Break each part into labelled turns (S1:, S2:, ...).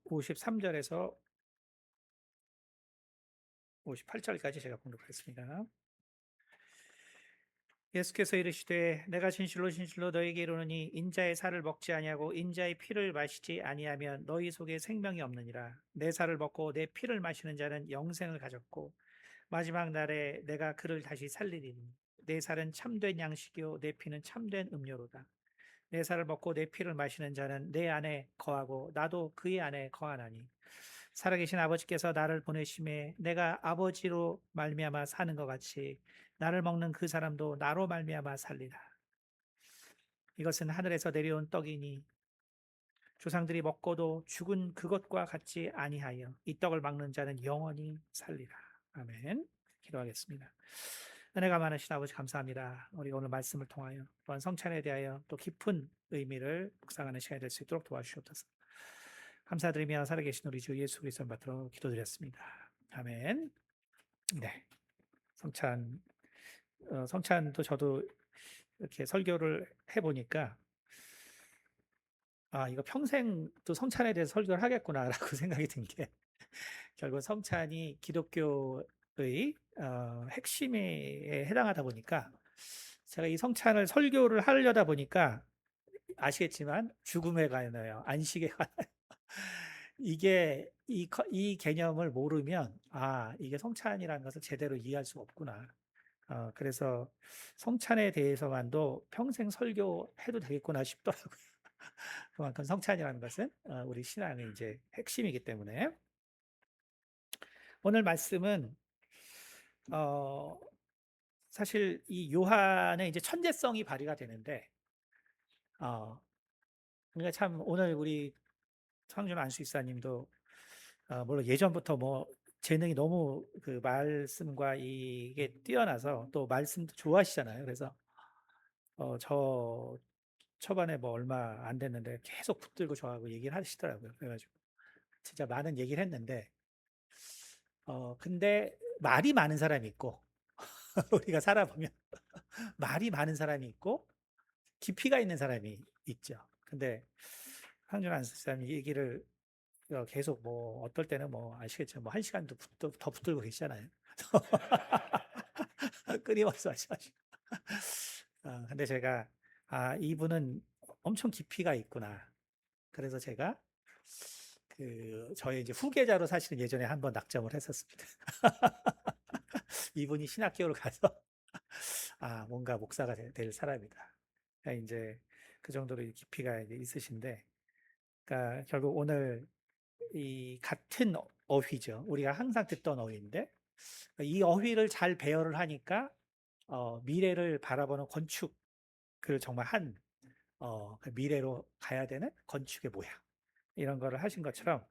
S1: 53절에서 58절까지 제가 봉독하겠습니다. 예수께서 이르시되 내가 진실로 진실로 너희에게 이르노니 인자의 살을 먹지 아니하고 인자의 피를 마시지 아니하면 너희 속에 생명이 없느니라. 내 살을 먹고 내 피를 마시는 자는 영생을 가졌고 마지막 날에 내가 그를 다시 살리리니 내 살은 참된 양식이요 내 피는 참된 음료로다. 내 살을 먹고 내 피를 마시는 자는 내 안에 거하고 나도 그의 안에 거하나니 살아계신 아버지께서 나를 보내심에 내가 아버지로 말미암아 사는 것 같이 나를 먹는 그 사람도 나로 말미암아 살리라. 이것은 하늘에서 내려온 떡이니 조상들이 먹고도 죽은 그것과 같지 아니하여 이 떡을 막는 자는 영원히 살리라. 아멘. 기도하겠습니다. 은혜가 많으신 아버지 감사합니다. 우리 오늘 말씀을 통하여 또한 성찬에 대하여 또 깊은 의미를 묵상하는 시간이 될 수 있도록 도와주시옵소서. 감사드리며 살아계신 우리 주 예수 그리스도 받들어 기도드렸습니다. 아멘. 네, 성찬 성찬도 저도 이렇게 설교를 해보니까 아 이거 평생 또 성찬에 대해서 설교를 하겠구나라고 생각이 든 게 결국 성찬이 기독교의 핵심에 해당하다 보니까 제가 이 성찬을 설교를 하려다 보니까 아시겠지만 죽음에 관하여 안식에 관하여 이게 이 개념을 모르면 아 이게 성찬이라는 것을 제대로 이해할 수 없구나. 그래서 성찬에 대해서만도 평생 설교해도 되겠구나 싶더라고요. 그만큼 성찬이라는 것은 우리 신앙의 이제 핵심이기 때문에 오늘 말씀은 어 사실 이 요한의 이제 천재성이 발휘가 되는데 어 그러니까 참 오늘 우리 상준 안수집사님도 물론 예전부터 뭐 재능이 너무 그 말씀과 이게 뛰어나서 또 말씀도 좋아하시잖아요. 그래서 저 초반에 뭐 얼마 안 됐는데 계속 붙들고 저하고 얘기를 하시더라고요. 그래 가지고 진짜 많은 얘기를 했는데 근데 말이 많은 사람이 있고 우리가 살아보면 말이 많은 사람이 있고 깊이가 있는 사람이 있죠. 근데 황준 안수사님이 얘기를 계속 뭐 어떨 때는 뭐 아시겠죠. 뭐 1시간도 더 붙들고 계시잖아요. 끊임없이 말씀하시고. 근데 제가 이분은 엄청 깊이가 있구나. 그래서 제가 저의 이제 후계자로 사실은 예전에 한번 낙점을 했었습니다. 이분이 신학교를 가서 뭔가 목사가 될 사람이다. 그러니까 이제 그 정도로 깊이가 이제 있으신데, 그러니까 결국 오늘 이 같은 어휘죠. 우리가 항상 듣던 어휘인데 이 어휘를 잘 배열을 하니까 미래를 바라보는 건축을 정말 그 미래로 가야 되는 건축의 모양 이런 거를 하신 것처럼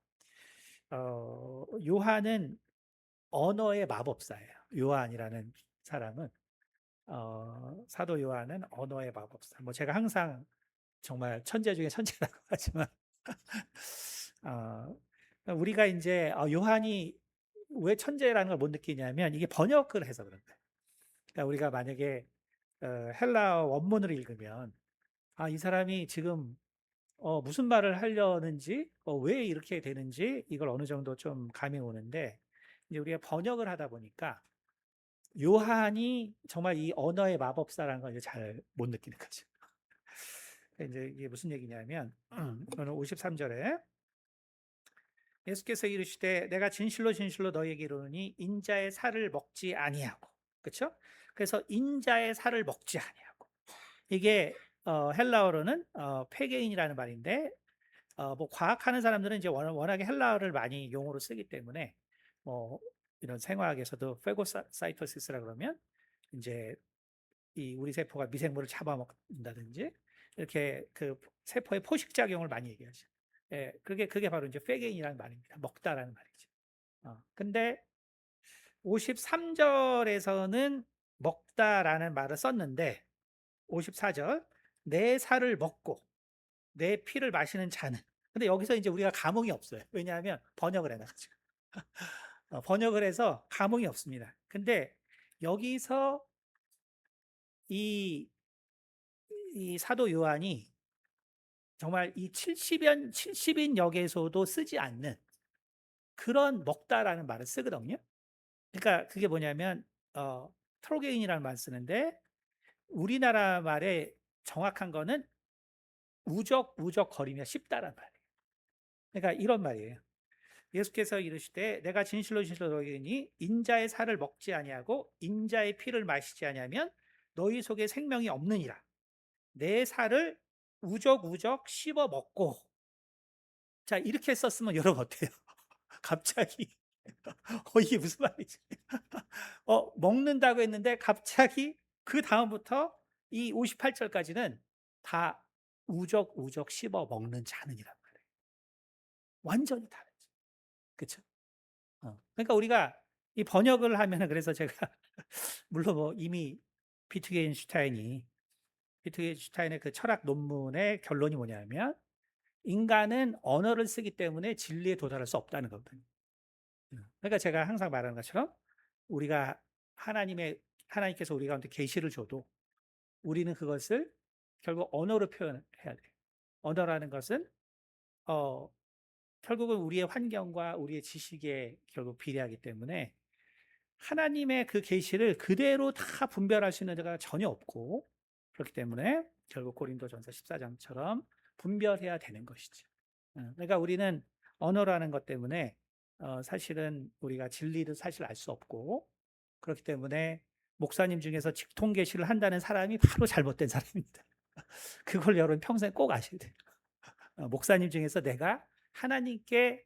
S1: 요한은 언어의 마법사예요. 요한이라는 사람은 사도 요한은 언어의 마법사. 뭐 제가 항상 정말 천재 중에 천재라고 하지만 어, 우리가 이제 요한이 왜 천재라는 걸 못 느끼냐면 이게 번역을 해서 그런 거예요. 그러니까 우리가 만약에 헬라어 원문을 읽으면 이 사람이 지금 무슨 말을 하려는지 왜 이렇게 되는지 이걸 어느 정도 좀 감이 오는데 이제 우리가 번역을 하다 보니까 요한이 정말 이 언어의 마법사라는 걸 잘 못 느끼는 거죠. 이제 이게 무슨 얘기냐면 오늘 53절에 예수께서 이르시되 내가 진실로 진실로 너희에게 이르노니 인자의 살을 먹지 아니하고 그렇죠? 그래서 인자의 살을 먹지 아니하고 이게 헬라어로는 페게인이라는 말인데 뭐 과학하는 사람들은 이제 워낙에 헬라어를 많이 용어로 쓰기 때문에 뭐 이런 생화학에서도 페고사이토시스라 그러면 이제 이 우리 세포가 미생물을 잡아먹는다든지 이렇게 그 세포의 포식 작용을 많이 얘기하죠. 예, 그게 바로 이제 페게인이라는 말입니다. 먹다라는 말이죠. 근데 53절에서는 먹다라는 말을 썼는데 54절 내 살을 먹고 내 피를 마시는 자는 근데 여기서 이제 우리가 감흥이 없어요. 왜냐하면 번역을 해놔가지고 번역을 해서 감흥이 없습니다. 근데 여기서 이, 이 사도 요한이 정말 이 70인 역에서도 쓰지 않는 그런 먹다라는 말을 쓰거든요. 그러니까 그게 뭐냐면 트로게인이라는 말을 쓰는데 우리나라 말의 정확한 거는 우적우적거리며 씹다란 말이에요. 그러니까 이런 말이에요. 예수께서 이르시되 내가 진실로 진실로 너희니 인자의 살을 먹지 아니하고 인자의 피를 마시지 아니하면 너희 속에 생명이 없느니라. 내 살을 우적우적 씹어 먹고. 자, 이렇게 썼으면 여러분 어때요? 갑자기 이게 무슨 말이지? 먹는다고 했는데 갑자기 그 다음부터 이 58절까지는 다 우적우적 씹어 먹는 자는이란 말이에요. 완전히 다르죠. 그렇죠? 그러니까 우리가 이 번역을 하면은 그래서 제가 물론 뭐 이미 비트겐슈타인의 그 철학 논문의 결론이 뭐냐면 인간은 언어를 쓰기 때문에 진리에 도달할 수 없다는 거거든요. 그러니까 제가 항상 말하는 것처럼 우리가 하나님께서 우리 가운데 계시를 줘도 우리는 그것을 결국 언어로 표현해야 돼요. 언어라는 것은 어, 결국은 우리의 환경과 우리의 지식에 결국 비례하기 때문에 하나님의 그 계시를 그대로 다 분별할 수 있는 데가 전혀 없고 그렇기 때문에 결국 고린도전서 14장처럼 분별해야 되는 것이죠. 그러니까 우리는 언어라는 것 때문에 사실은 우리가 진리를 사실 알 수 없고 그렇기 때문에 목사님 중에서 직통 계시를 한다는 사람이 바로 잘못된 사람입니다. 그걸 여러분 평생 꼭 아셔야 돼요. 목사님 중에서 내가 하나님께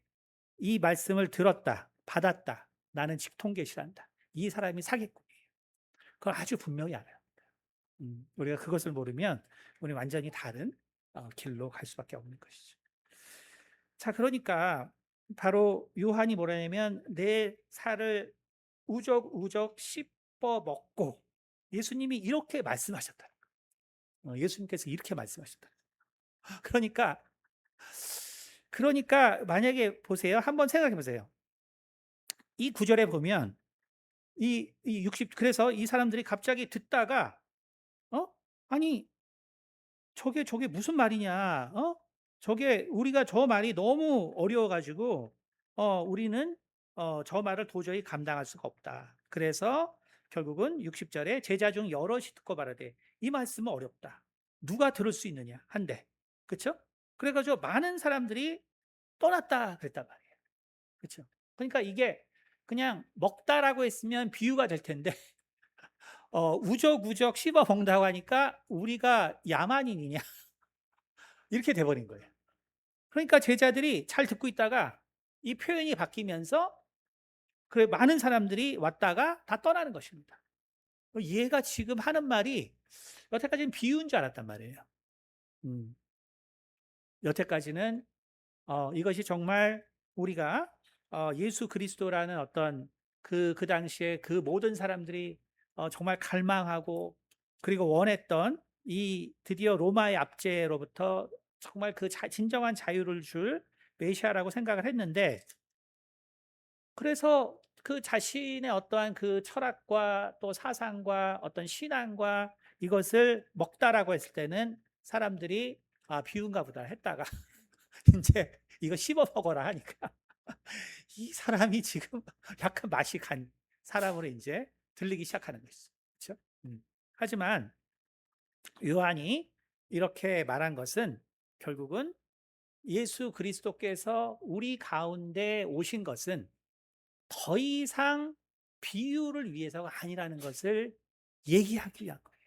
S1: 이 말씀을 들었다, 받았다. 나는 직통 계시한다. 이 사람이 사기꾼이에요. 그걸 아주 분명히 알아요. 우리가 그것을 모르면 우리 완전히 다른 길로 갈 수밖에 없는 것이죠. 자, 그러니까 바로 요한이 뭐라냐면 내 살을 우적우적 씹어 먹고 예수님이 이렇게 말씀하셨다. 예수님께서 이렇게 말씀하셨다. 그러니까 만약에 보세요. 한번 생각해 보세요. 이 구절에 보면 이 60, 그래서 이 사람들이 갑자기 듣다가 어? 아니 저게 무슨 말이냐? 저게 우리가 저 말이 너무 어려워 가지고 우리는 저 말을 도저히 감당할 수가 없다. 그래서 결국은 60절에 제자 중 여럿이 듣고 말하되 이 말씀은 어렵다. 누가 들을 수 있느냐 한데. 그렇죠? 그래 가지고 많은 사람들이 떠났다 그랬단 말이에요. 그렇죠? 그러니까 이게 그냥 먹다라고 했으면 비유가 될 텐데 우적우적 씹어 먹는다고 하니까 우리가 야만인이냐 이렇게 돼버린 거예요. 그러니까 제자들이 잘 듣고 있다가 이 표현이 바뀌면서 그 많은 사람들이 왔다가 다 떠나는 것입니다. 얘가 지금 하는 말이 여태까지는 비유인 줄 알았단 말이에요. 음, 여태까지는 이것이 정말 우리가 예수 그리스도라는 어떤 그 당시에 그 모든 사람들이 정말 갈망하고 그리고 원했던 이 드디어 로마의 압제로부터 정말 그 진정한 자유를 줄 메시아라고 생각을 했는데 그래서 그 자신의 어떠한 그 철학과 또 사상과 어떤 신앙과 이것을 먹다라고 했을 때는 사람들이 비운가 보다 했다가 이제 이거 씹어 먹어라 하니까 이 사람이 지금 약간 맛이 간 사람으로 이제 들리기 시작하는 것이죠. 그렇죠? 하지만 요한이 이렇게 말한 것은 결국은 예수 그리스도께서 우리 가운데 오신 것은 더 이상 비유를 위해서가 아니라는 것을 얘기하기 위한 거예요.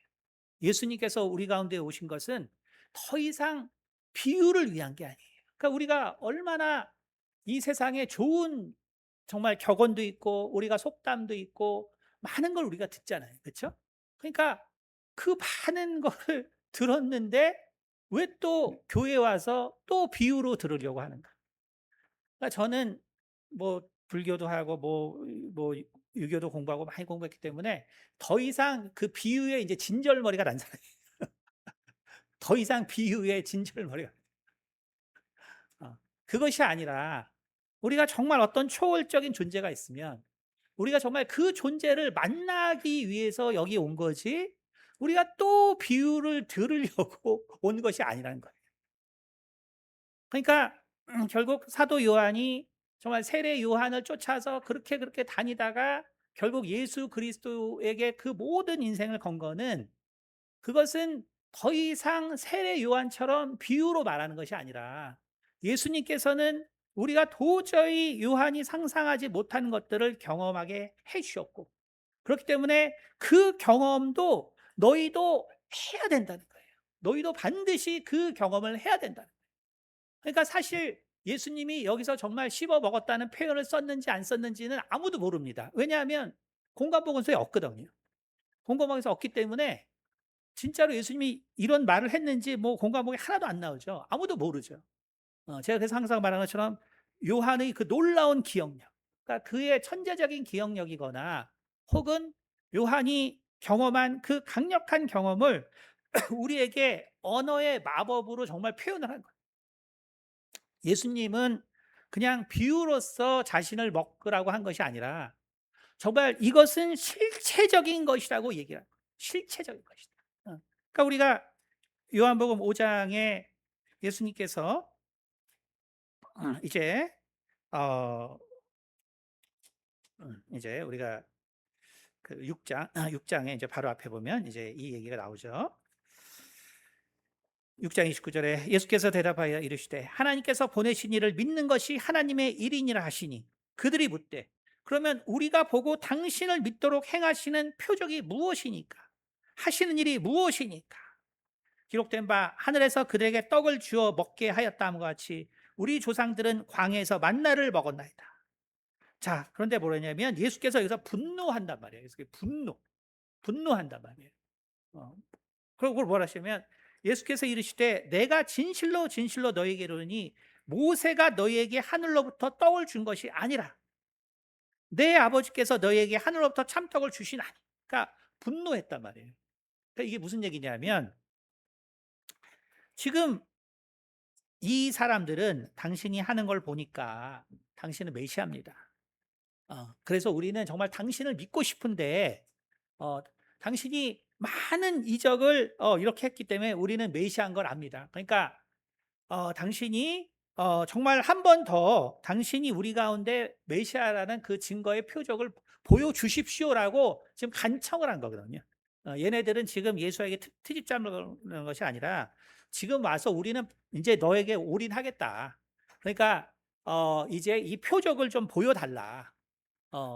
S1: 예수님께서 우리 가운데 오신 것은 더 이상 비유를 위한 게 아니에요. 그러니까 우리가 얼마나 이 세상에 좋은 정말 격언도 있고 우리가 속담도 있고 많은 걸 우리가 듣잖아요. 그렇죠? 그러니까 그 많은 거를 들었는데 왜 또 교회 와서 또 비유로 들으려고 하는가? 그러니까 저는 뭐 불교도 하고 뭐 유교도 공부하고 많이 공부했기 때문에 더 이상 그 비유에 이제 진절머리가 난 사람이에요. 더 이상 비유에 진절머리가. 그것이 아니라 우리가 정말 어떤 초월적인 존재가 있으면 우리가 정말 그 존재를 만나기 위해서 여기 온 거지 우리가 또 비유를 들으려고 온 것이 아니라는 거예요. 그러니까 결국 사도 요한이 정말 세례 요한을 쫓아서 그렇게 다니다가 결국 예수 그리스도에게 그 모든 인생을 건 거는, 그것은 더 이상 세례 요한처럼 비유로 말하는 것이 아니라 예수님께서는 우리가 도저히 요한이 상상하지 못하는 것들을 경험하게 해 주셨고, 그렇기 때문에 그 경험도 너희도 해야 된다는 거예요. 너희도 반드시 그 경험을 해야 된다는 거예요. 그러니까 사실 예수님이 여기서 정말 씹어 먹었다는 표현을 썼는지 안 썼는지는 아무도 모릅니다. 왜냐하면 공관복음서에 없거든요. 공관복음서에 없기 때문에 진짜로 예수님이 이런 말을 했는지 뭐 공관복음에 하나도 안 나오죠. 아무도 모르죠. 제가 그래서 항상 말하는 것처럼 요한의 그 놀라운 기억력, 그러니까 그의 천재적인 기억력이거나 혹은 요한이 경험한 그 강력한 경험을 우리에게 언어의 마법으로 정말 표현을 한 거예요. 예수님은 그냥 비유로서 자신을 먹으라고 한 것이 아니라 정말 이것은 실체적인 것이라고 얘기를 한 거예요. 실체적인 것이다. 그러니까 우리가 요한복음 5장에 예수님께서 이제 어 이제 우리가 그 6장에 이제 바로 앞에 보면 이제 이 얘기가 나오죠. 6장 29절에 예수께서 대답하여 이르시되 하나님께서 보내신 이를 믿는 것이 하나님의 일이니라 하시니, 그들이 묻되 그러면 우리가 보고 당신을 믿도록 행하시는 표적이 무엇이니까, 하시는 일이 무엇이니까? 기록된 바 하늘에서 그들에게 떡을 주어 먹게 하였다함과 같이 우리 조상들은 광야에서 만나를 먹었나이다. 자, 그런데 뭐냐면 예수께서 여기서 분노한단 말이에요. 그래서 분노한단 말이에요. 그리고 그걸 뭐라 하시면 예수께서 이르시되 내가 진실로 진실로 너희에게 이르노니 모세가 너희에게 하늘로부터 떡을 준 것이 아니라 내 아버지께서 너희에게 하늘로부터 참떡을 주시나니. 그러니까 분노했단 말이에요. 그러니까 이게 무슨 얘기냐면 지금 이 사람들은 당신이 하는 걸 보니까 당신은 메시아입니다. 그래서 우리는 정말 당신을 믿고 싶은데 당신이 많은 이적을 이렇게 했기 때문에 우리는 메시아인 걸 압니다. 그러니까 당신이 정말 한 번 더 당신이 우리 가운데 메시아라는 그 증거의 표적을 보여주십시오라고 지금 간청을 한 거거든요. 얘네들은 지금 예수에게 트집 잡는 것이 아니라 지금 와서 우리는 이제 너에게 올인하겠다. 그러니까 이제 이 표적을 좀 보여달라.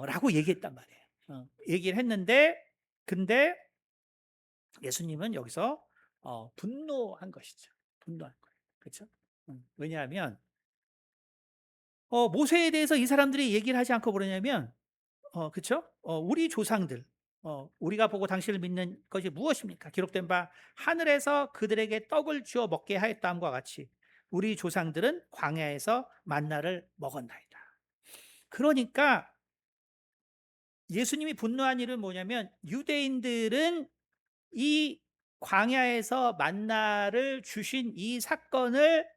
S1: 라고 얘기했단 말이에요. 얘기를 했는데 근데 예수님은 여기서 분노한 것이죠. 분노한 거예요. 그렇죠? 왜냐하면 모세에 대해서 이 사람들이 얘기를 하지 않고 그러냐면 그렇죠? 우리 조상들 우리가 보고 당신을 믿는 것이 무엇입니까? 기록된 바 하늘에서 그들에게 떡을 주어 먹게 하였다함과 같이 우리 조상들은 광야에서 만나를 먹었나이다. 그러니까 예수님이 분노한 일은 뭐냐면 유대인들은 이 광야에서 만나를 주신 이 사건을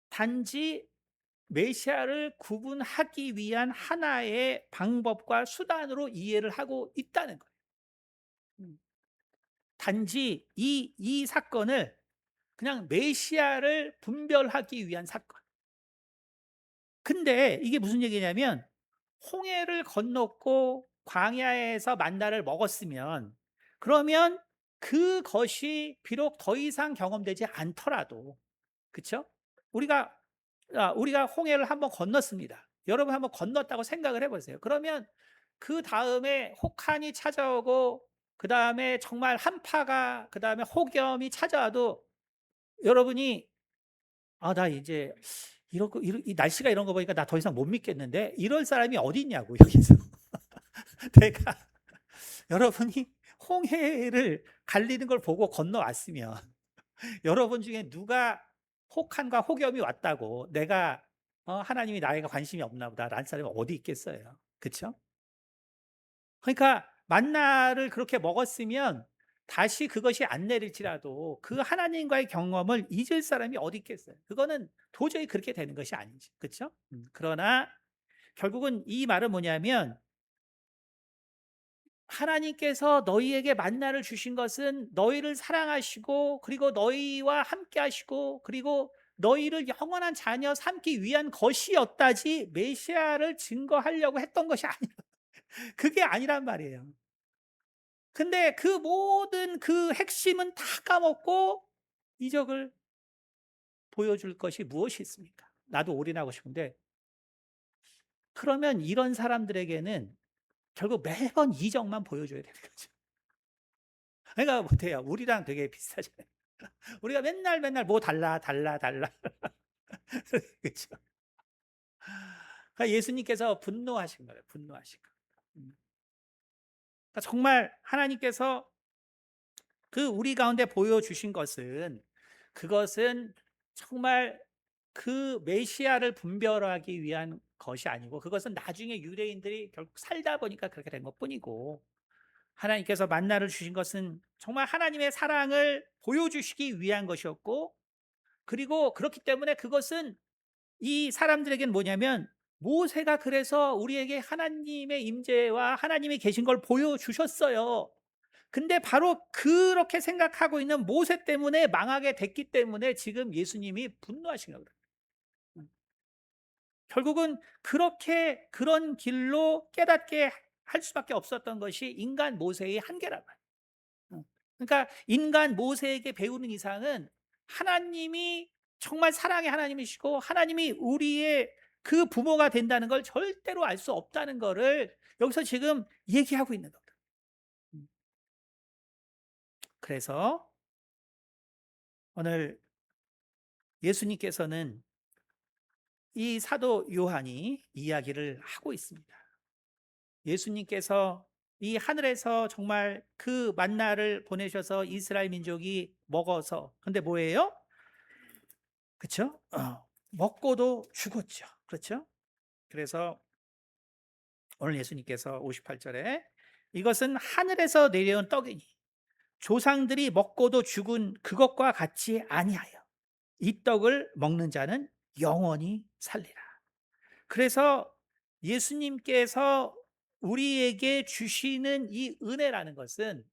S1: 단지 메시아를 구분하기 위한 하나의 방법과 수단으로 이해를 하고 있다는 거예요. 단지 이 사건을 그냥 메시아를 분별하기 위한 사건. 근데 이게 무슨 얘기냐면 홍해를 건넜고 광야에서 만나를 먹었으면 그러면 그것이 비록 더 이상 경험되지 않더라도 그렇죠? 우리가 우리가 홍해를 한번 건넜습니다. 여러분 한번 건넜다고 생각을 해보세요. 그러면 그 다음에 혹한이 찾아오고 그 다음에 정말 한파가 그 다음에 혹염이 찾아와도 여러분이 나 이제 이 날씨가 이런 거 보니까 나 더 이상 못 믿겠는데 이럴 사람이 어디 있냐고 여기서 내가 여러분이 홍해를 갈리는 걸 보고 건너왔으면 여러분 중에 누가 혹한과 혹염이 왔다고 내가 하나님이 나에게 관심이 없나 보다 라는 사람이 어디 있겠어요. 그렇죠? 그러니까 만나를 그렇게 먹었으면 다시 그것이 안 내릴지라도 그 하나님과의 경험을 잊을 사람이 어디 있겠어요. 그거는 도저히 그렇게 되는 것이 아니지. 그렇죠? 그러나 결국은 이 말은 뭐냐면 하나님께서 너희에게 만나를 주신 것은 너희를 사랑하시고 그리고 너희와 함께 하시고 그리고 너희를 영원한 자녀 삼기 위한 것이었다지 메시아를 증거하려고 했던 것이 아니라 그게 아니란 말이에요. 근데 그 모든 그 핵심은 다 까먹고 이적을 보여줄 것이 무엇이 있습니까? 나도 올인하고 싶은데, 그러면 이런 사람들에게는 결국 매번 이적만 보여줘야 되는 거죠. 그러니까 못해요. 우리랑 되게 비슷하잖아요. 우리가 맨날 맨날 뭐 달라 달라 달라. 그렇죠. 그러니까 예수님께서 분노하신 거예요. 분노하신 거. 그러니까 정말 하나님께서 그 우리 가운데 보여주신 것은, 그것은 정말 그 메시아를 분별하기 위한 것이 아니고, 그것은 나중에 유대인들이 결국 살다 보니까 그렇게 된 것뿐이고, 하나님께서 만나를 주신 것은 정말 하나님의 사랑을 보여주시기 위한 것이었고, 그리고 그렇기 때문에 그것은 이 사람들에게는 뭐냐면, 모세가 그래서 우리에게 하나님의 임재와 하나님이 계신 걸 보여주셨어요. 근데 바로 그렇게 생각하고 있는 모세 때문에 망하게 됐기 때문에 지금 예수님이 분노하신 거예요. 결국은 그렇게 그런 길로 깨닫게 할 수밖에 없었던 것이 인간 모세의 한계란 말이에요. 그러니까 인간 모세에게 배우는 이상은, 하나님이 정말 사랑의 하나님이시고 하나님이 우리의 그 부모가 된다는 걸 절대로 알 수 없다는 것을 여기서 지금 얘기하고 있는 겁니다. 그래서 오늘 예수님께서는 이 사도 요한이 이야기를 하고 있습니다. 예수님께서 이 하늘에서 정말 그 만나를 보내셔서 이스라엘 민족이 먹어서, 근데 뭐예요? 그렇죠? 먹고도 죽었죠. 그렇죠? 그래서 오늘 예수님께서 58절에 이것은 하늘에서 내려온 떡이니 조상들이 먹고도 죽은 그것과 같이 아니하여 이 떡을 먹는 자는 영원히 살리라. 그래서 예수님께서 우리에게 주시는 이 은혜라는 것은,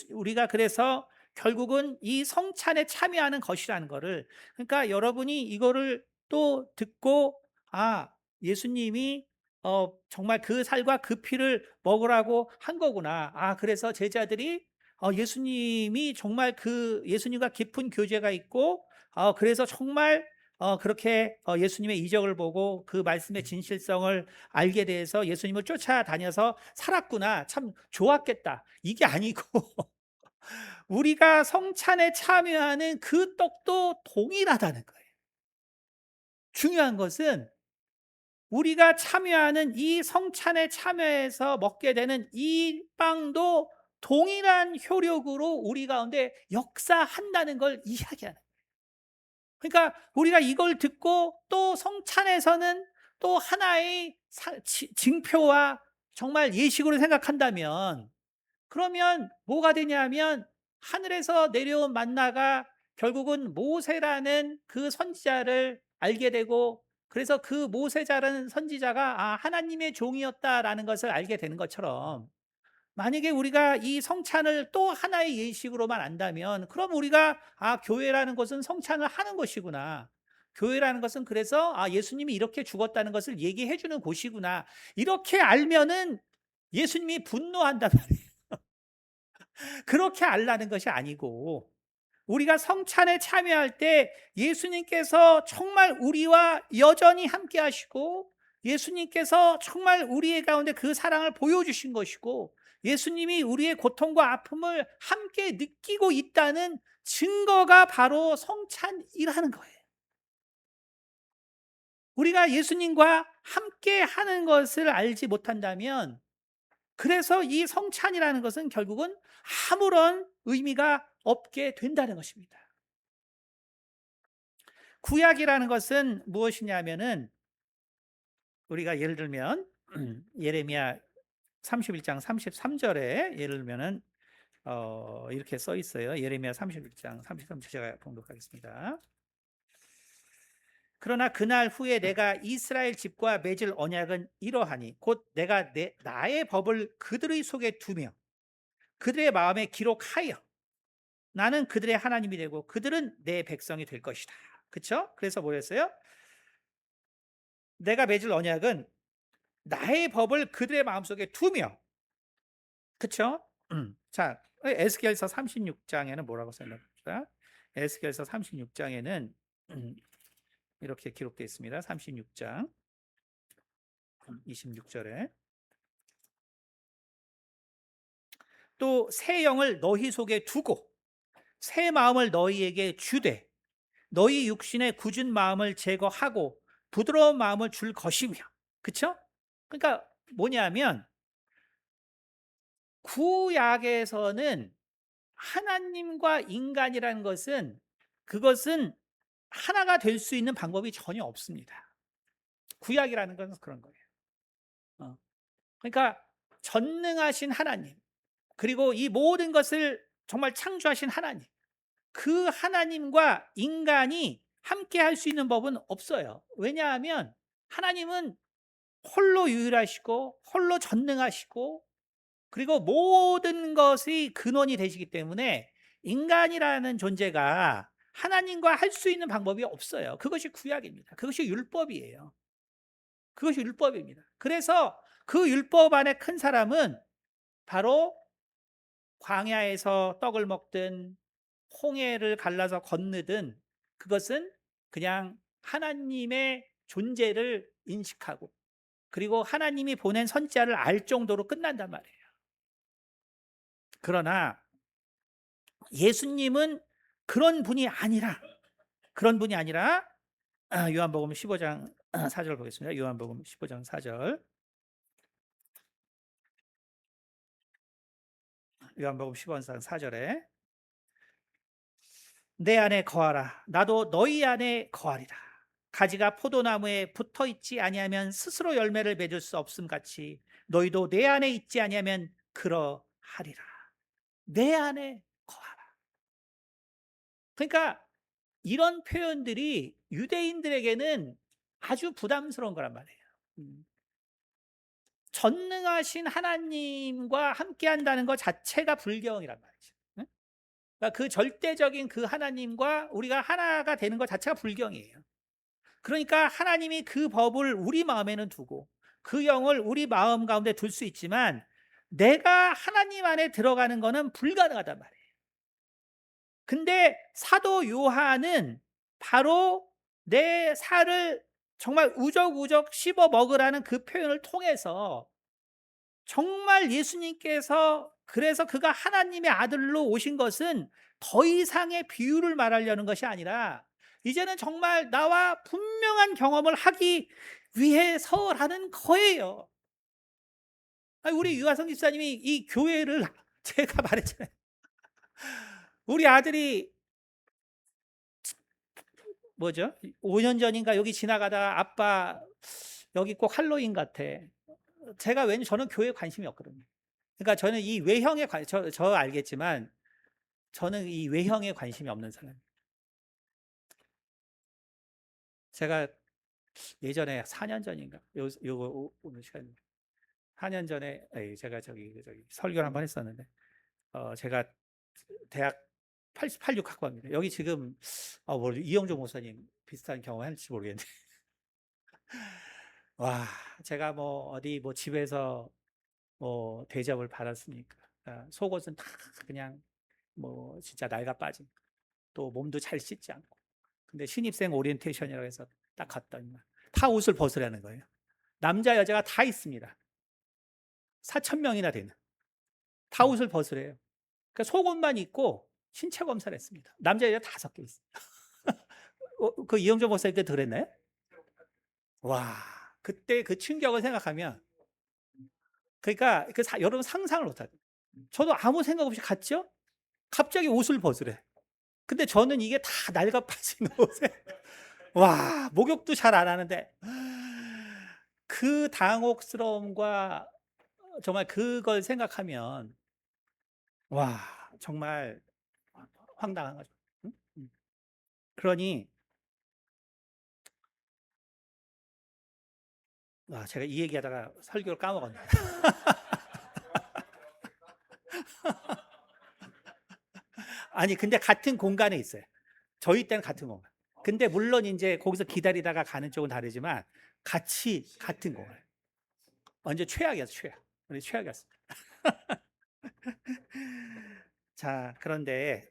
S1: 우리가 그래서 결국은 이 성찬에 참여하는 것이라는 것을, 그러니까 여러분이 이거를 또 듣고, 아, 예수님이 정말 그 살과 그 피를 먹으라고 한 거구나. 아, 그래서 제자들이 예수님이 정말 그 예수님과 깊은 교제가 있고, 그래서 정말 그렇게 예수님의 이적을 보고 그 말씀의 진실성을 알게 돼서 예수님을 쫓아다녀서 살았구나. 참 좋았겠다. 이게 아니고 우리가 성찬에 참여하는 그 떡도 동일하다는 거예요. 중요한 것은 우리가 참여하는 이 성찬에 참여해서 먹게 되는 이 빵도 동일한 효력으로 우리 가운데 역사한다는 걸 이야기하는 거예요. 그러니까 우리가 이걸 듣고 또 성찬에서는 또 하나의 징표와 정말 예식으로 생각한다면, 그러면 뭐가 되냐면 하늘에서 내려온 만나가 결국은 모세라는 그 선지자를 알게 되고, 그래서 그 모세자라는 선지자가 하나님의 종이었다라는 것을 알게 되는 것처럼, 만약에 우리가 이 성찬을 또 하나의 예식으로만 안다면, 그럼 우리가 교회라는 것은 성찬을 하는 것이구나. 교회라는 것은 그래서 예수님이 이렇게 죽었다는 것을 얘기해 주는 곳이구나. 이렇게 알면은 예수님이 분노한단 말이에요. 그렇게 알라는 것이 아니고, 우리가 성찬에 참여할 때 예수님께서 정말 우리와 여전히 함께 하시고, 예수님께서 정말 우리의 가운데 그 사랑을 보여주신 것이고, 예수님이 우리의 고통과 아픔을 함께 느끼고 있다는 증거가 바로 성찬이라는 거예요. 우리가 예수님과 함께 하는 것을 알지 못한다면, 그래서 이 성찬이라는 것은 결국은 아무런 의미가 없게 된다는 것입니다. 구약이라는 것은 무엇이냐면은, 우리가 예를 들면 예레미야 31장 33절에 예를 들면은 이렇게 써 있어요. 예레미야 31장 33절 제가 봉독하겠습니다. 그러나 그날 후에 내가 이스라엘 집과 맺을 언약은 이러하니 곧 내가 나의 법을 그들의 속에 두며 그들의 마음에 기록하여 나는 그들의 하나님이 되고 그들은 내 백성이 될 것이다. 그쵸? 그래서 뭐였어요? 내가 맺을 언약은 나의 법을 그들의 마음속에 두며, 그쵸? 자, 에스겔서 36장에는 뭐라고 써놨습니까? 에스겔서 36장에는 이렇게 기록되어 있습니다. 36장 26절에 또 새 영을 너희 속에 두고 새 마음을 너희에게 주되 너희 육신의 굳은 마음을 제거하고 부드러운 마음을 줄 것이며. 그쵸? 그러니까 뭐냐면 구약에서는 하나님과 인간이라는 것은 그것은 하나가 될 수 있는 방법이 전혀 없습니다. 구약이라는 건 그런 거예요. 그러니까 전능하신 하나님, 그리고 이 모든 것을 정말 창조하신 하나님, 그 하나님과 인간이 함께 할 수 있는 법은 없어요. 왜냐하면 하나님은 홀로 유일하시고 홀로 전능하시고 그리고 모든 것이 근원이 되시기 때문에 인간이라는 존재가 하나님과 할 수 있는 방법이 없어요. 그것이 구약입니다. 그것이 율법이에요. 그것이 율법입니다. 그래서 그 율법 안에 큰 사람은 바로 광야에서 떡을 먹든 홍해를 갈라서 건너든 그것은 그냥 하나님의 존재를 인식하고 그리고 하나님이 보낸 선지자를 알 정도로 끝난단 말이에요. 그러나 예수님은 그런 분이 아니라 요한복음 15장 4절 보겠습니다. 요한복음 15장 4절. 요한복음 15장 4절에 내 안에 거하라 나도 너희 안에 거하리라. 가지가 포도나무에 붙어 있지 아니하면 스스로 열매를 맺을 수 없음 같이 너희도 내 안에 있지 아니하면 그러하리라. 내 안에 거하라. 그러니까 이런 표현들이 유대인들에게는 아주 부담스러운 거란 말이에요. 전능하신 하나님과 함께 한다는 것 자체가 불경이란 말이죠. 그러니까 그 절대적인 그 하나님과 우리가 하나가 되는 것 자체가 불경이에요. 그러니까 하나님이 그 법을 우리 마음에는 두고 그 영을 우리 마음 가운데 둘 수 있지만 내가 하나님 안에 들어가는 것은 불가능하단 말이에요. 근데 사도 요한은 바로 내 살을 정말 우적우적 씹어 먹으라는 그 표현을 통해서 정말 예수님께서 그래서 그가 하나님의 아들로 오신 것은 더 이상의 비유를 말하려는 것이 아니라 이제는 정말 나와 분명한 경험을 하기 위해서라는 거예요. 우리 유하성 집사님이 이 교회를 제가 말했잖아요. 우리 아들이 뭐죠? 5년 전인가 여기 지나가다가 아빠 여기 꼭 할로윈 같아. 제가 왠지 저는 교회에 관심이 없거든요. 그러니까 저는 이 외형에 저 알겠지만 저는 이 외형에 관심이 없는 사람이에요. 제가 예전에 4년 전인가 요거 오늘 시간 4년 전에 제가 저기 설교를 한번 했었는데 제가 대학 86 학번입니다. 여기 지금 이영종 목사님 비슷한 경험 할지 모르겠는데 와 제가 뭐 어디 뭐 집에서 뭐 대접을 받았으니까 속옷은 다 그냥 뭐 진짜 낡아 빠진 또 몸도 잘 씻지 않고 근데 신입생 오리엔테이션이라고 해서 딱 갔더니 다 옷을 벗으라는 거예요. 남자 여자가 다 있습니다. 4,000명이나 되는 다 옷을 벗으래요. 그러니까 속옷만 입고 신체 검사를 했습니다. 남자 여자 5개 있어요. 그 이영조 목사님 때 그랬나요? 와 그때 그 충격을 생각하면 그러니까 여러분 상상을 못하죠. 저도 아무 생각 없이 갔죠. 갑자기 옷을 벗으래. 근데 저는 이게 다 낡아 빠진 옷에 와 목욕도 잘 안 하는데 그 당혹스러움과 정말 그걸 생각하면 와 정말 황당한 거죠. 응? 그러니 제가 이 얘기하다가 설교를 까먹었네. 아니 근데 같은 공간에 있어요. 저희 때는 같은 공간. 근데 물론 이제 거기서 기다리다가 가는 쪽은 다르지만 같이 같은 공을. 완전 최악이었어, 최악. 우리 최악이었어. 자, 그런데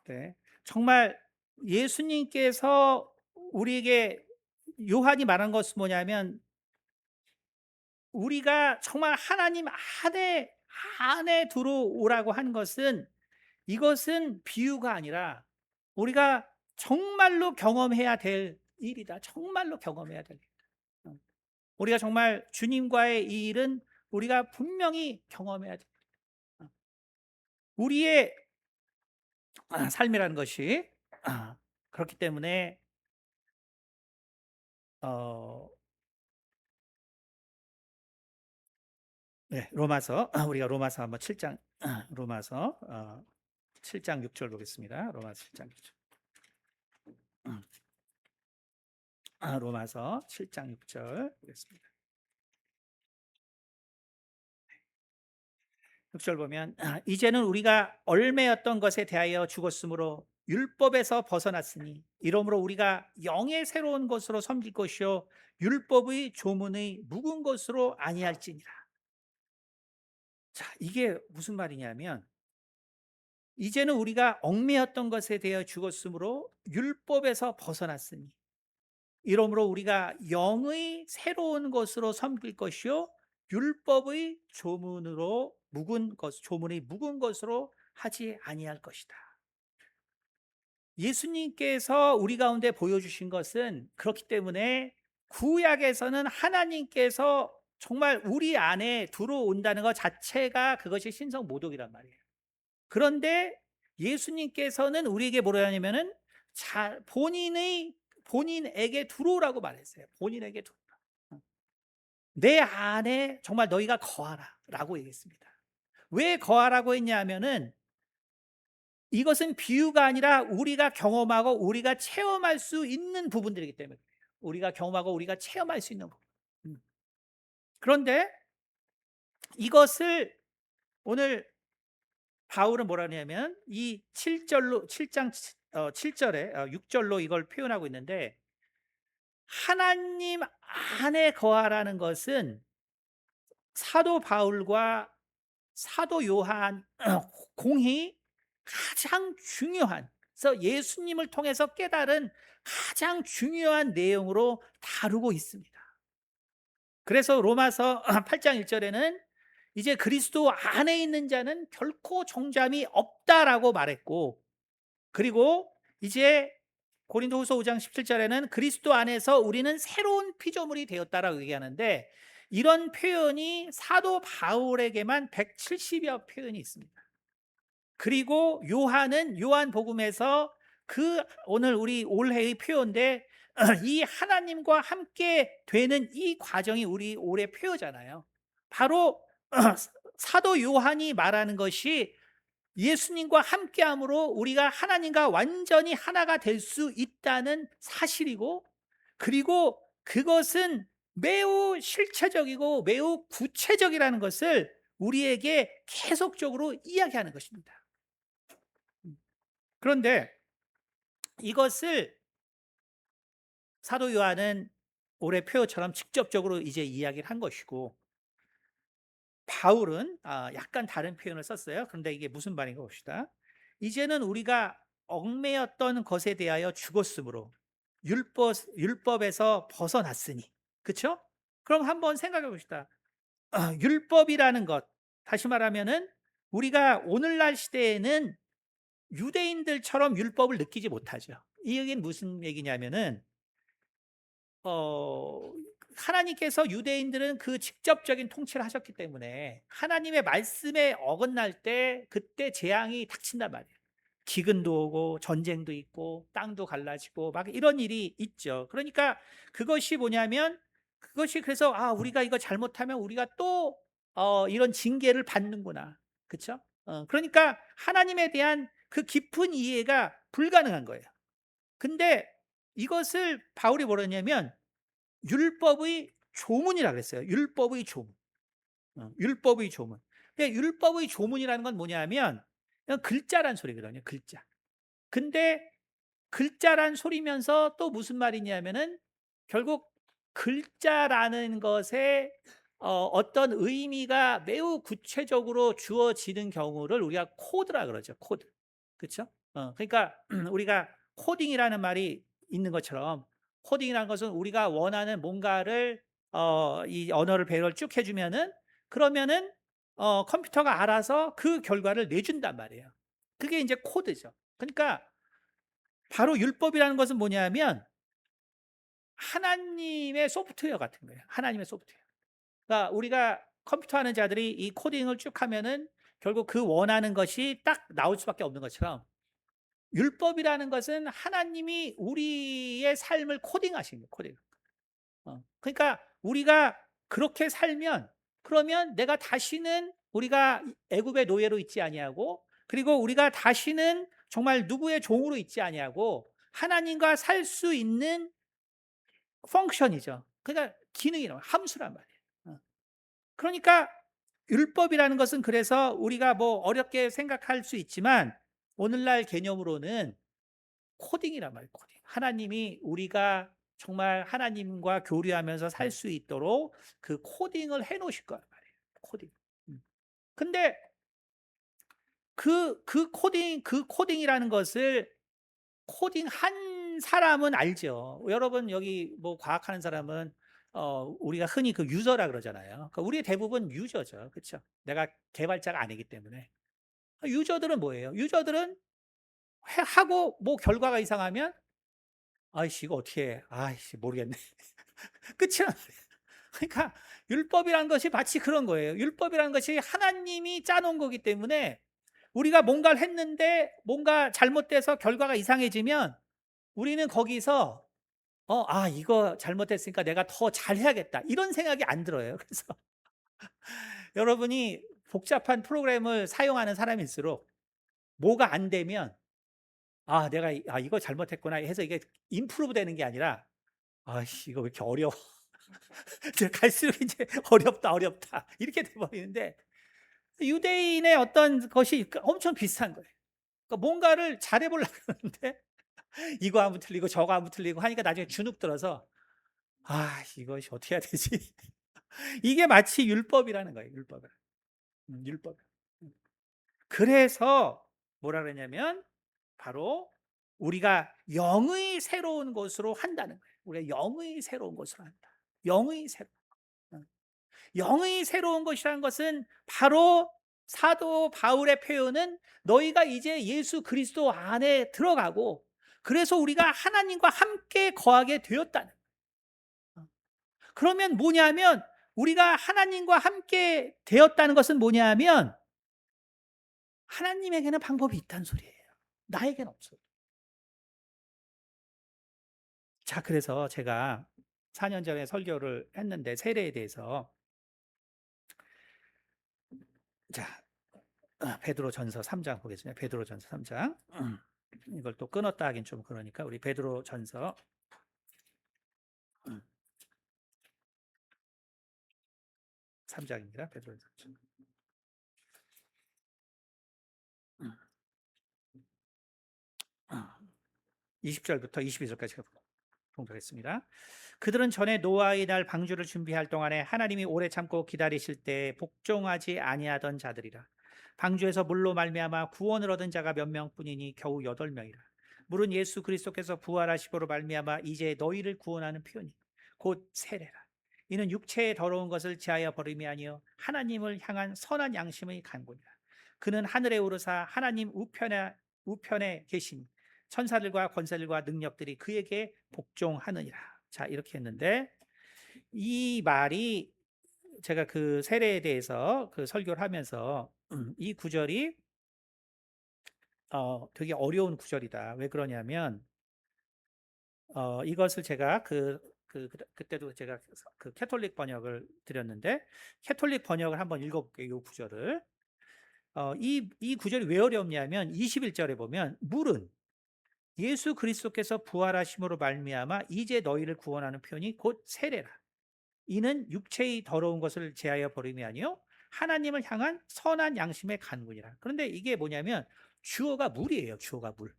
S1: 네, 정말 예수님께서 우리에게 요한이 말한 것은 뭐냐면 우리가 정말 하나님 안에 들어오라고 한 것은 이것은 비유가 아니라 우리가 정말로 경험해야 될 일이다. 정말로 경험해야 될 일. 우리가 정말 주님과의 이 일은 우리가 분명히 경험해야 돼. 우리의 삶이라는 것이 그렇기 때문에 어, 네, 로마서 우리가 로마서 한번 7장 로마서 7장 6절 보겠습니다. 로마서 7장 6절. 로마서 7장 6절 보겠습니다. 6절 보면 이제는 우리가 얽매였던 것에 대하여 죽었으므로 율법에서 벗어났으니 이러므로 우리가 영의 새로운 것으로 섬길 것이요 율법의 조문의 묵은 것으로 아니할지니라. 자, 이게 무슨 말이냐면 이제는 우리가 얽매였던 것에 대하여 죽었으므로 율법에서 벗어났으니 이러므로 우리가 영의 새로운 것으로 섬길 것이요 율법의 조문으로 묵은 것, 조문이 묵은 것으로 하지 아니할 것이다. 예수님께서 우리 가운데 보여주신 것은 그렇기 때문에 구약에서는 하나님께서 정말 우리 안에 들어온다는 것 자체가 그것이 신성 모독이란 말이에요. 그런데 예수님께서는 우리에게 뭐라 하냐면은 본인에게 들어오라고 말했어요. 본인에게 들어오라. 내 안에 정말 너희가 거하라라고 얘기했습니다. 왜 거하라고 했냐면은 이것은 비유가 아니라 우리가 경험하고 우리가 체험할 수 있는 부분들이기 때문에 그래요. 우리가 경험하고 우리가 체험할 수 있는 부분. 그런데 이것을 오늘 바울은 뭐라 하냐면 이 7장 7절에 6절로 이걸 표현하고 있는데 하나님 안에 거하라는 것은 사도 바울과 사도 요한 공히 가장 중요한 그래서 예수님을 통해서 깨달은 가장 중요한 내용으로 다루고 있습니다. 그래서 로마서 8장 1절에는 이제 그리스도 안에 있는 자는 결코 정죄함이 없다라고 말했고 그리고 이제 고린도후서 5장 17절에는 그리스도 안에서 우리는 새로운 피조물이 되었다라고 얘기하는데 이런 표현이 사도 바울에게만 170여 표현이 있습니다. 그리고 요한은 요한복음에서 그 오늘 우리 올해의 표현인데 이 하나님과 함께 되는 이 과정이 우리 올해 표현잖아요. 바로 사도 요한이 말하는 것이 예수님과 함께함으로 우리가 하나님과 완전히 하나가 될 수 있다는 사실이고 그리고 그것은 매우 실체적이고 매우 구체적이라는 것을 우리에게 계속적으로 이야기하는 것입니다. 그런데 이것을 사도 요한은 올해 표처럼 직접적으로 이제 이야기를 한 것이고 바울은 약간 다른 표현을 썼어요. 그런데 이게 무슨 말인가 봅시다. 이제는 우리가 얽매였던 것에 대하여 죽었으므로 율법에서 벗어났으니 그렇죠? 그럼 한번 생각해 봅시다. 율법이라는 것 다시 말하면은 우리가 오늘날 시대에는 유대인들처럼 율법을 느끼지 못하죠. 이 얘기는 무슨 얘기냐면은 어, 하나님께서 유대인들은 그 직접적인 통치를 하셨기 때문에 하나님의 말씀에 어긋날 때 그때 재앙이 닥친단 말이에요. 기근도 오고 전쟁도 있고 땅도 갈라지고 막 이런 일이 있죠. 그러니까 그것이 뭐냐면 그것이 그래서 우리가 이거 잘못하면 우리가 또 이런 징계를 받는구나. 그렇죠? 그러니까 하나님에 대한 그 깊은 이해가 불가능한 거예요. 근데 이것을 바울이 뭐랬냐면 율법의 조문이라 그랬어요. 율법의 조문. 율법의 조문. 근데 율법의 조문이라는 건 뭐냐면 그냥 글자란 소리거든요. 글자. 근데 글자란 소리면서 또 무슨 말이냐면은 결국 글자라는 것에 어떤 의미가 매우 구체적으로 주어지는 경우를 우리가 코드라 그러죠. 코드. 그렇죠? 그러니까 우리가 코딩이라는 말이 있는 것처럼 코딩이라는 것은 우리가 원하는 뭔가를 이 언어를 배열을 쭉 해주면은 그러면은 컴퓨터가 알아서 그 결과를 내준단 말이에요. 그게 이제 코드죠. 그러니까 바로 율법이라는 것은 뭐냐면 하나님의 소프트웨어 같은 거예요. 하나님의 소프트웨어. 그러니까 우리가 컴퓨터 하는 자들이 이 코딩을 쭉 하면은 결국 그 원하는 것이 딱 나올 수밖에 없는 것처럼 율법이라는 것은 하나님이 우리의 삶을 코딩하신 거예요. 코딩. 그러니까 우리가 그렇게 살면 그러면 내가 다시는 우리가 애굽의 노예로 있지 아니하고 그리고 우리가 다시는 정말 누구의 종으로 있지 아니하고 하나님과 살 수 있는 펑션이죠. 그러니까 기능이란 함수란 말이에요. 그러니까 율법이라는 것은 그래서 우리가 뭐 어렵게 생각할 수 있지만 오늘날 개념으로는 코딩이란 말이에요. 코딩. 하나님이 우리가 정말 하나님과 교류하면서 살 수 있도록 그 코딩을 해 놓으실 거란 말이에요. 코딩. 음. 근데 그 코딩이라는 것을 코딩한 사람은 알죠. 여러분 여기 뭐 과학하는 사람은 우리가 흔히 그 유저라 그러잖아요. 그러니까 우리 대부분 유저죠. 그렇죠? 내가 개발자가 아니기 때문에. 유저들은 뭐예요? 유저들은 하고 뭐 결과가 이상하면 아이씨 이거 어떻게 해? 아이씨 모르겠네. 끝이란 말이에요. 그러니까 율법이라는 것이 마치 그런 거예요. 율법이라는 것이 하나님이 짜놓은 거기 때문에 우리가 뭔가를 했는데 뭔가 잘못돼서 결과가 이상해지면 우리는 거기서 이거 잘못했으니까 내가 더 잘해야겠다. 이런 생각이 안 들어요. 그래서 여러분이 복잡한 프로그램을 사용하는 사람일수록 뭐가 안 되면 내가 이거 잘못했구나 해서 이게 임프루브 되는 게 아니라 아씨 이거 왜 이렇게 어려워. 갈수록 이제 어렵다 이렇게 돼버리는데 유대인의 어떤 것이 엄청 비슷한 거예요. 그러니까 뭔가를 잘해보려고 하는데 이거 한번 틀리고 저거 한번 틀리고 하니까 나중에 주눅 들어서 이것이 어떻게 해야 되지? 이게 마치 율법이라는 거예요. 율법. 그래서 뭐라 그러냐면 바로 우리가 영의 새로운 것으로 한다는 거예요. 우리가 영의 새로운 것으로 한다. 영의 새로. 영의 새로운 것이라는 것은 바로 사도 바울의 표현은 너희가 이제 예수 그리스도 안에 들어가고 그래서 우리가 하나님과 함께 거하게 되었다는. 그러면 뭐냐면 우리가 하나님과 함께 되었다는 것은 뭐냐면 하나님에게는 방법이 있다는 소리예요. 나에게는 없어요. 자, 그래서 제가 4년 전에 설교를 했는데 세례에 대해서 자, 베드로전서 3장 보겠습니다. 베드로전서 3장. 이걸 또 끊었다 하긴 좀 그러니까 우리 베드로전서 3장입니다. 베드로전서 20절부터 22절까지 봉독했습니다. 그들은 전에 노아의 날 방주를 준비할 동안에 하나님이 오래 참고 기다리실 때 복종하지 아니하던 자들이라. 방주에서 물로 말미암아 구원을 얻은 자가 몇 명뿐이니 겨우 8명이라. 물은 예수 그리스도께서 부활하심으로 말미암아 이제 너희를 구원하는 표현이 곧 세례라. 이는 육체의 더러운 것을 제하여 버림이 아니요 하나님을 향한 선한 양심의 간구니라. 그는 하늘에 오르사 하나님 우편에 계시니 천사들과 권세들과 능력들이 그에게 복종하느니라. 자, 이렇게 했는데 이 말이 제가 그 세례에 대해서 그 설교를 하면서 이 구절이 되게 어려운 구절이다. 왜 그러냐면 이것을 제가 그때도 제가 그 캐톨릭 번역을 드렸는데 캐톨릭 번역을 한번 읽어볼게요. 이 구절을 이 구절이 왜 어렵냐면 21절에 보면 물은 예수 그리스도께서 부활하심으로 말미암아 이제 너희를 구원하는 표현이 곧 세례라. 이는 육체의 더러운 것을 제하여 버림이 아니요 하나님을 향한 선한 양심의 간구니라. 그런데 이게 뭐냐면 주어가 물이에요. 주어가 물.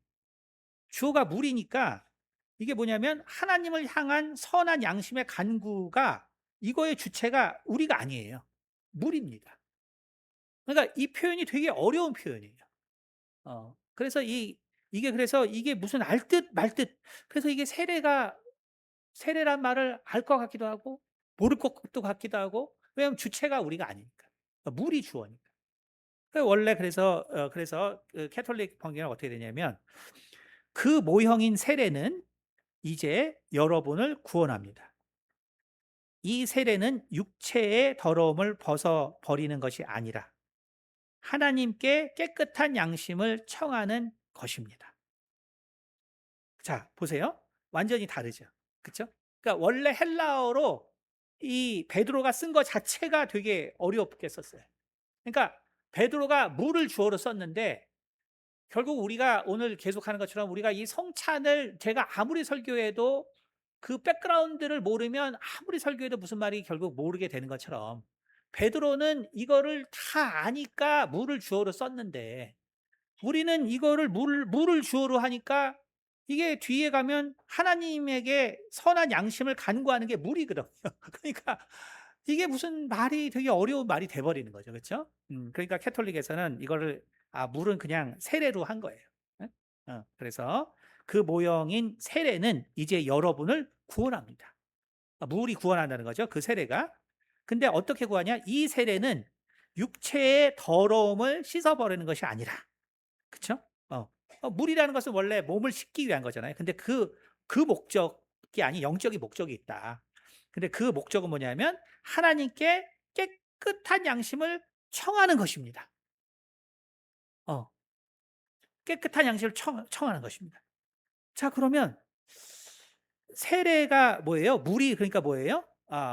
S1: 주어가 물이니까 이게 뭐냐면 하나님을 향한 선한 양심의 간구가 이거의 주체가 우리가 아니에요. 물입니다. 그러니까 이 표현이 되게 어려운 표현이에요. 그래서 이게 그래서 이게 무슨 알 듯 말 듯, 그래서 이게 세례란 말을 알 것 같기도 하고 모를 것도 같기도 하고, 왜냐하면 주체가 우리가 아니니까. 물이 주어니까. 원래 그래서 그 캐톨릭 성경은 어떻게 되냐면 그 모형인 세례는 이제 여러분을 구원합니다. 이 세례는 육체의 더러움을 벗어 버리는 것이 아니라 하나님께 깨끗한 양심을 청하는 것입니다. 자, 보세요. 완전히 다르죠. 그렇죠? 그러니까 원래 헬라어로 이 베드로가 쓴 것 자체가 되게 어렵게 썼어요. 그러니까 베드로가 물을 주어로 썼는데 결국 우리가 오늘 계속하는 것처럼 우리가 이 성찬을 제가 아무리 설교해도 그 백그라운드를 모르면 아무리 설교해도 무슨 말이 결국 모르게 되는 것처럼 베드로는 이거를 다 아니까 물을 주어로 썼는데 우리는 이거를 물을 주어로 하니까 이게 뒤에 가면 하나님에게 선한 양심을 간구하는 게 물이거든요. 그러니까 이게 무슨 말이 되게 어려운 말이 돼버리는 거죠. 그렇죠? 그러니까 캐톨릭에서는 이거를 물은 그냥 세례로 한 거예요. 예? 그래서 그 모형인 세례는 이제 여러분을 구원합니다. 물이 구원한다는 거죠. 그 세례가. 근데 어떻게 구하냐? 이 세례는 육체의 더러움을 씻어버리는 것이 아니라, 그렇죠? 물이라는 것은 원래 몸을 씻기 위한 거잖아요. 근데 그 목적이 아닌 영적인 목적이 있다. 근데 그 목적은 뭐냐면 하나님께 깨끗한 양심을 청하는 것입니다. 깨끗한 양심을 청하는 것입니다. 자, 그러면 세례가 뭐예요? 물이 그러니까 뭐예요?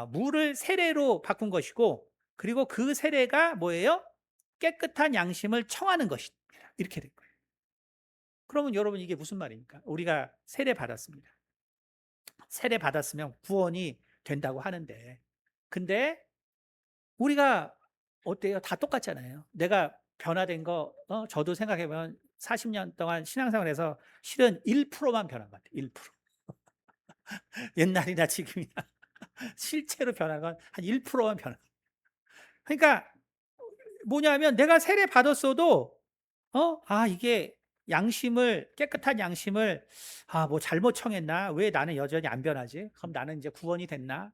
S1: 물을 세례로 바꾼 것이고, 그리고 그 세례가 뭐예요? 깨끗한 양심을 청하는 것입니다. 이렇게 된 거예요. 그러면 여러분 이게 무슨 말입니까? 우리가 세례 받았습니다. 세례 받았으면 구원이 된다고 하는데, 근데 우리가 어때요? 다 똑같잖아요. 내가 변화된 거, 저도 생각해보면 40년 동안 신앙생활에서 실은 1%만 변한 것 같아요. 1%. 옛날이나 지금이나 실제로 변한 건 한 1%만 변한. 그러니까 뭐냐면 내가 세례 받았어도 이게 양심을 깨끗한 양심을 뭐 잘못 청했나? 왜 나는 여전히 안 변하지? 그럼 나는 이제 구원이 됐나?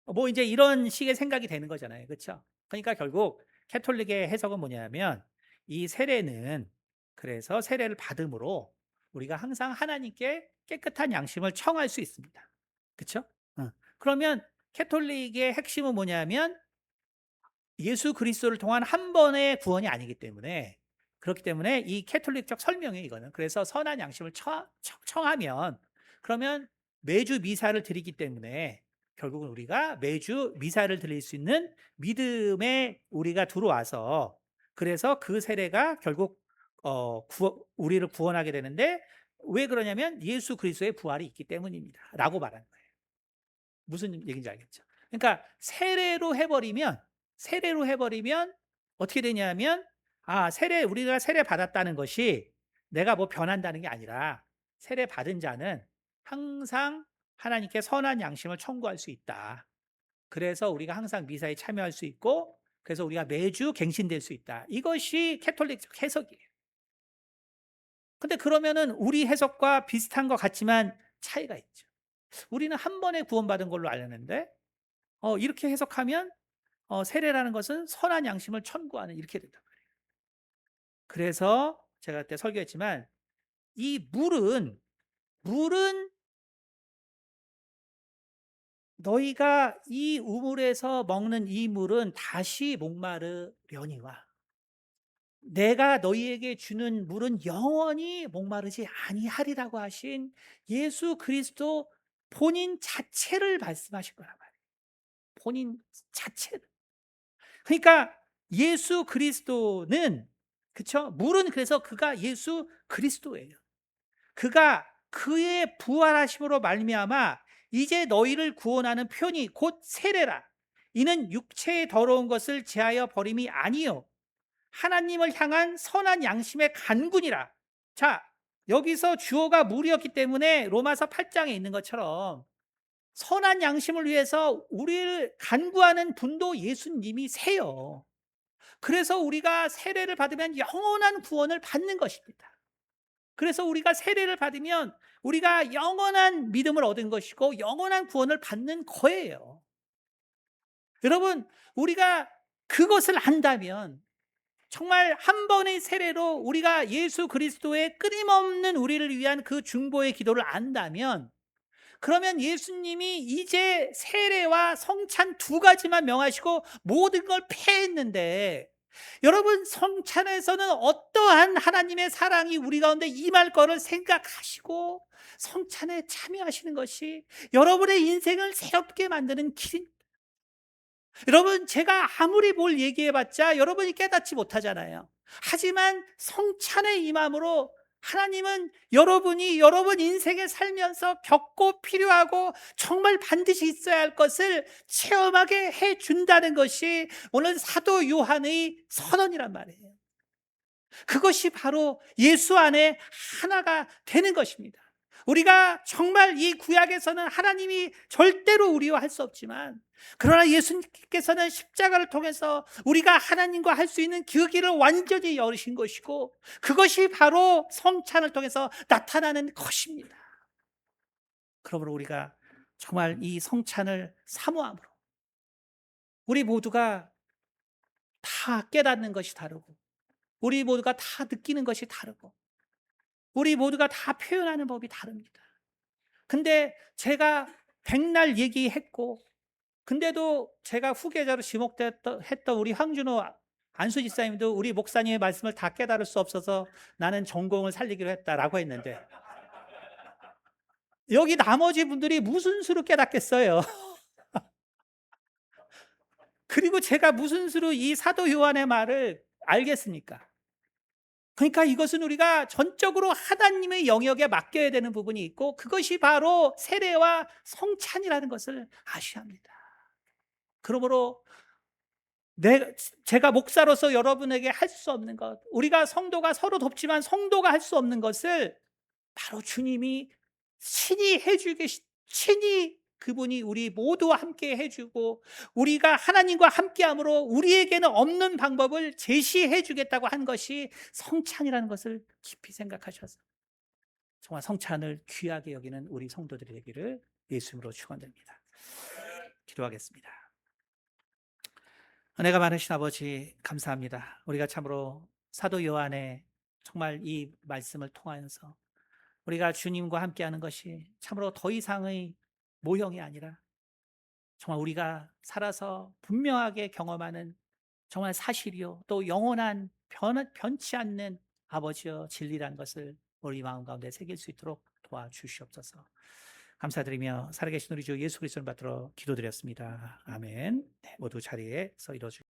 S1: 뭐 이제 이런 식의 생각이 되는 거잖아요. 그렇죠? 그러니까 결국 캐톨릭의 해석은 뭐냐면 이 세례는, 그래서 세례를 받음으로 우리가 항상 하나님께 깨끗한 양심을 청할 수 있습니다. 그렇죠? 그러면 캐톨릭의 핵심은 뭐냐면 예수 그리스도를 통한 한 번의 구원이 아니기 때문에, 그렇기 때문에 이 캐톨릭적 설명이에요, 이거는. 그래서 선한 양심을 청하면, 그러면 매주 미사를 드리기 때문에 결국은 우리가 매주 미사를 드릴 수 있는 믿음에 우리가 들어와서, 그래서 그 세례가 결국 우리를 구원하게 되는데, 왜 그러냐면 예수 그리스도의 부활이 있기 때문입니다 라고 말하는 거예요. 무슨 얘기인지 알겠죠? 그러니까 세례로 해버리면 어떻게 되냐면 우리가 세례 받았다는 것이 내가 뭐 변한다는 게 아니라, 세례 받은 자는 항상 하나님께 선한 양심을 청구할 수 있다. 그래서 우리가 항상 미사에 참여할 수 있고, 그래서 우리가 매주 갱신될 수 있다. 이것이 캐톨릭적 해석이에요. 근데 그러면은 우리 해석과 비슷한 것 같지만 차이가 있죠. 우리는 한 번에 구원받은 걸로 알았는데 이렇게 해석하면 세례라는 것은 선한 양심을 청구하는, 이렇게 된다. 그래서 제가 그때 설교했지만 이 물은 너희가 이 우물에서 먹는 이 물은 다시 목마르려니와 내가 너희에게 주는 물은 영원히 목마르지 아니하리라고 하신 예수 그리스도 본인 자체를 말씀하신 거란 말이에요. 본인 자체를. 그러니까 예수 그리스도는, 그쵸? 물은 그래서 그가 예수 그리스도예요. 그가 그의 부활하심으로 말미암아 이제 너희를 구원하는 편이 곧 세례라. 이는 육체의 더러운 것을 제하여 버림이 아니요 하나님을 향한 선한 양심의 간군이라. 자, 여기서 주어가 물이었기 때문에 로마서 8장에 있는 것처럼 선한 양심을 위해서 우리를 간구하는 분도 예수님이 세요. 그래서 우리가 세례를 받으면 영원한 구원을 받는 것입니다. 그래서 우리가 세례를 받으면 우리가 영원한 믿음을 얻은 것이고 영원한 구원을 받는 거예요. 여러분, 우리가 그것을 안다면 정말 한 번의 세례로 우리가 예수 그리스도의 끊임없는 우리를 위한 그 중보의 기도를 안다면, 그러면 예수님이 이제 세례와 성찬 두 가지만 명하시고 모든 걸 폐했는데, 여러분, 성찬에서는 어떠한 하나님의 사랑이 우리 가운데 임할 거를 생각하시고 성찬에 참여하시는 것이 여러분의 인생을 새롭게 만드는 길입니다. 여러분, 제가 아무리 뭘 얘기해봤자 여러분이 깨닫지 못하잖아요. 하지만 성찬의 임함으로 하나님은 여러분이 여러분 인생에 살면서 겪고 필요하고 정말 반드시 있어야 할 것을 체험하게 해준다는 것이 오늘 사도 요한의 선언이란 말이에요. 그것이 바로 예수 안에 하나가 되는 것입니다. 우리가 정말 이 구약에서는 하나님이 절대로 우리와 할 수 없지만, 그러나 예수님께서는 십자가를 통해서 우리가 하나님과 할 수 있는 그 길을 완전히 열으신 것이고, 그것이 바로 성찬을 통해서 나타나는 것입니다. 그러므로 우리가 정말 이 성찬을 사모함으로 우리 모두가 다 깨닫는 것이 다르고, 우리 모두가 다 느끼는 것이 다르고, 우리 모두가 다 표현하는 법이 다릅니다. 근데 제가 백날 얘기했고, 근데도 제가 후계자로 지목했던 우리 황준호 안수 집사님도 우리 목사님의 말씀을 다 깨달을 수 없어서 나는 전공을 살리기로 했다라고 했는데, 여기 나머지 분들이 무슨 수로 깨닫겠어요? 그리고 제가 무슨 수로 이 사도 요한의 말을 알겠습니까? 그러니까 이것은 우리가 전적으로 하나님의 영역에 맡겨야 되는 부분이 있고, 그것이 바로 세례와 성찬이라는 것을 아셔야 합니다. 그러므로 제가 목사로서 여러분에게 할 수 없는 것, 우리가 성도가 서로 돕지만 성도가 할 수 없는 것을 바로 주님이 친히 그분이 우리 모두와 함께 해주고, 우리가 하나님과 함께함으로 우리에게는 없는 방법을 제시해 주겠다고 한 것이 성찬이라는 것을 깊이 생각하셔서 정말 성찬을 귀하게 여기는 우리 성도들이 되기를 예수님으로 축원드립니다. 기도하겠습니다. 은혜가 많으신 아버지, 감사합니다. 우리가 참으로 사도 요한의 정말 이 말씀을 통하여서 우리가 주님과 함께하는 것이 참으로 더 이상의 모형이 아니라 정말 우리가 살아서 분명하게 경험하는 정말 사실이요, 또 영원한 변치 않는 아버지여 진리라는 것을 우리 마음 가운데 새길 수 있도록 도와주시옵소서. 감사드리며 살아계신 우리 주 예수 그리스도를 받들어 기도드렸습니다. 아멘. 네, 모두 자리에 서 일어주